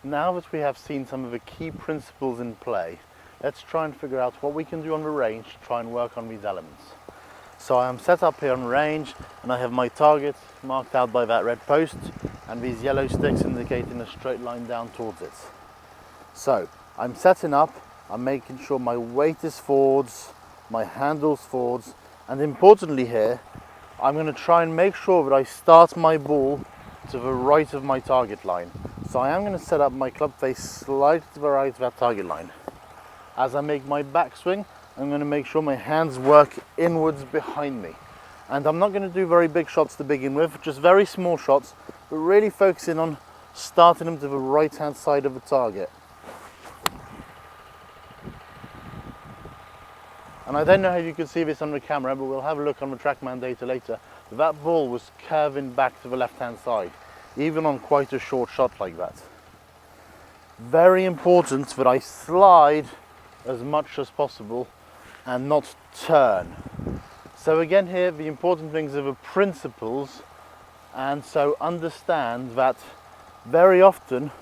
Now that we have seen some of the key principles in play, let's try and figure out what we can do on the range to try and work on these elements. So I am set up here on range and I have my target marked out by that red post and these yellow sticks indicating a straight line down towards it. So I'm setting up, I'm making sure my weight is forwards, my handle's forwards, and importantly here, I'm going to try and make sure that I start my ball to the right of my target line. So I am going to set up my club face slightly to the right of that target line. As I make my backswing, I'm going to make sure my hands work inwards behind me. And I'm not going to do very big shots to begin with, just very small shots, but really focusing on starting them to the right hand side of the target. And I don't know if you can see this on the camera, but we'll have a look on the TrackMan data later. That ball was curving back to the left hand side, even on quite a short shot like that. Very important that I slide as much as possible and not turn. So again here, the important things are the principles, and so understand that very often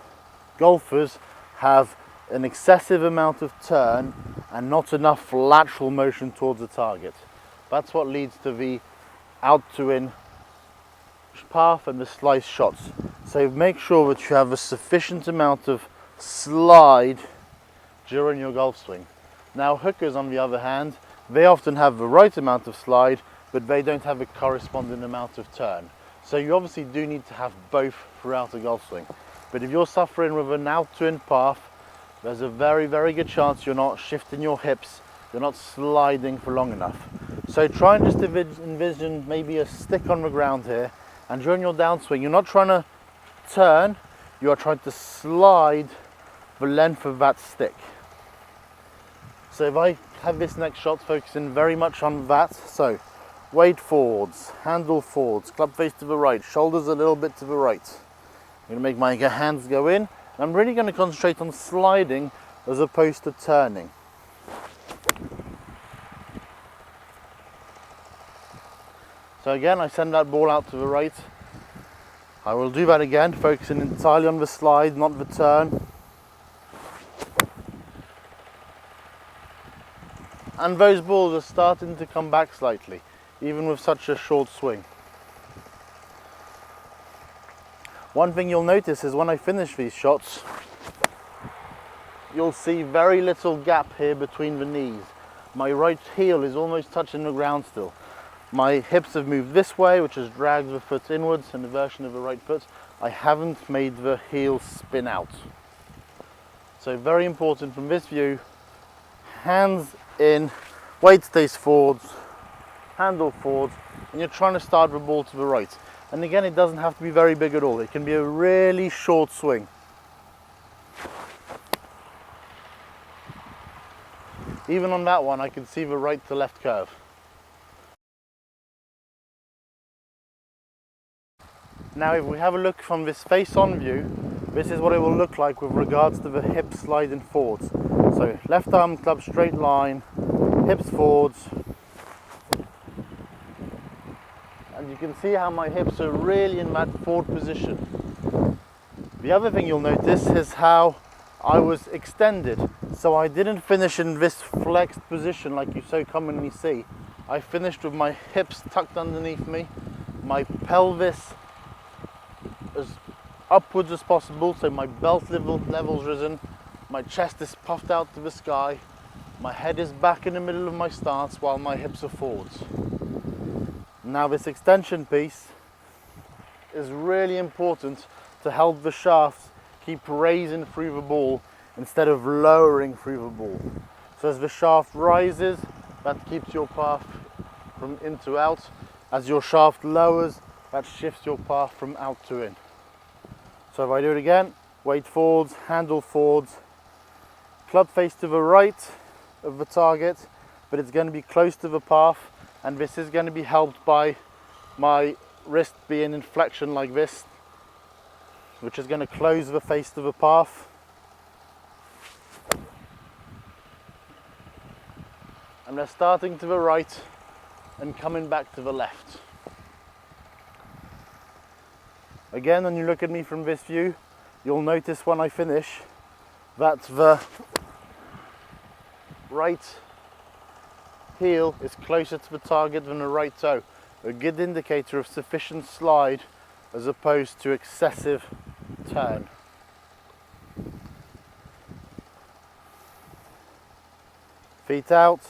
golfers have an excessive amount of turn and not enough lateral motion towards the target. That's what leads to the out to in path and the slice shots. So make sure that you have a sufficient amount of slide during your golf swing. Now hookers on the other hand, they often have the right amount of slide, but they don't have a corresponding amount of turn. So you obviously do need to have both throughout a golf swing. But if you're suffering with an out to in path, there's a very, very good chance you're not shifting your hips, you're not sliding for long enough. So try and just envision maybe a stick on the ground here, and during your downswing, you're not trying to turn, you are trying to slide the length of that stick. So if I have this next shot focusing very much on that, so weight forwards, handle forwards, club face to the right, shoulders a little bit to the right. I'm going to make my hands go in. I'm really going to concentrate on sliding as opposed to turning. So again, I send that ball out to the right. I will do that again, focusing entirely on the slide, not the turn. And those balls are starting to come back slightly, even with such a short swing. One thing you'll notice is when I finish these shots, you'll see very little gap here between the knees. My right heel is almost touching the ground still. My hips have moved this way, which has dragged the foot inwards in the version of the right foot. I haven't made the heel spin out. So very important from this view, hands in, weight stays forwards, handle forwards, and you're trying to start the ball to the right. And again, it doesn't have to be very big at all. It can be a really short swing. Even on that one, I can see the right to left curve. Now, if we have a look from this face-on view, this is what it will look like with regards to the hips sliding forwards. So left arm club straight line, hips forwards. And you can see how my hips are really in that forward position. The other thing you'll notice is how I was extended. So I didn't finish in this flexed position like you so commonly see. I finished with my hips tucked underneath me, my pelvis as upwards as possible, so my belt level's risen, my chest is puffed out to the sky, my head is back in the middle of my stance while my hips are forwards. Now this extension piece is really important to help the shaft keep raising through the ball instead of lowering through the ball. So as the shaft rises, that keeps your path from in to out. As your shaft lowers, that shifts your path from out to in. So if I do it again, weight forwards, handle forwards, club face to the right of the target, but it's going to be close to the path, and this is going to be helped by my wrist being in flexion like this, which is going to close the face to the path. And they're starting to the right and coming back to the left. Again, when you look at me from this view, you'll notice when I finish that the right heel is closer to the target than the right toe. A good indicator of sufficient slide as opposed to excessive turn. Feet out,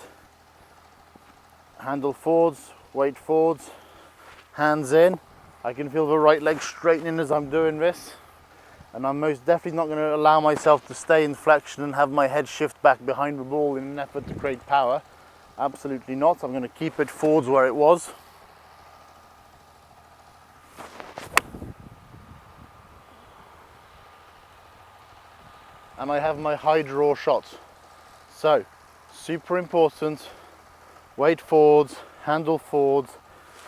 handle forwards, weight forwards, hands in. I can feel the right leg straightening as I'm doing this, and I'm most definitely not going to allow myself to stay in flexion and have my head shift back behind the ball in an effort to create power. Absolutely not. I'm going to keep it forwards where it was. And I have my high draw shot. So, super important, weight forwards, handle forwards,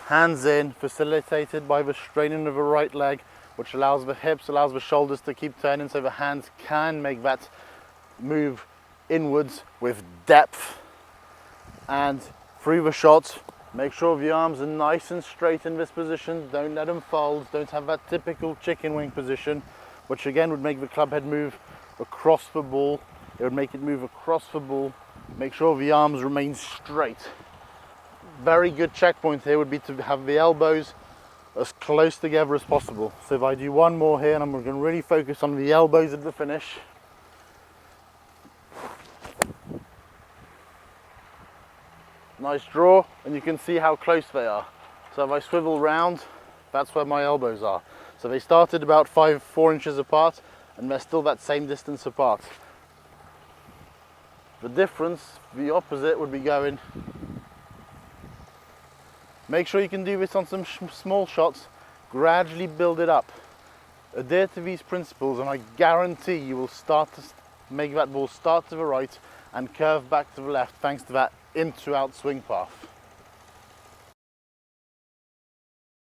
hands in, facilitated by the straining of the right leg, which allows the hips, allows the shoulders to keep turning so the hands can make that move inwards with depth. And through the shot, make sure the arms are nice and straight in this position, don't let them fold, don't have that typical chicken wing position, which again would make the club head move across the ball. It would make it move across the ball. Make sure the arms remain straight. Very good checkpoint here would be to have the elbows as close together as possible. So if I do one more here, and I'm going to really focus on the elbows at the finish. Nice draw, and you can see how close they are. So if I swivel round, that's where my elbows are. So they started about 4 inches apart, and they're still that same distance apart. The difference, the opposite, would be going. Make sure you can do this on some small shots, gradually build it up. Adhere to these principles and I guarantee you will start to make that ball start to the right and curve back to the left thanks to that in to out swing path.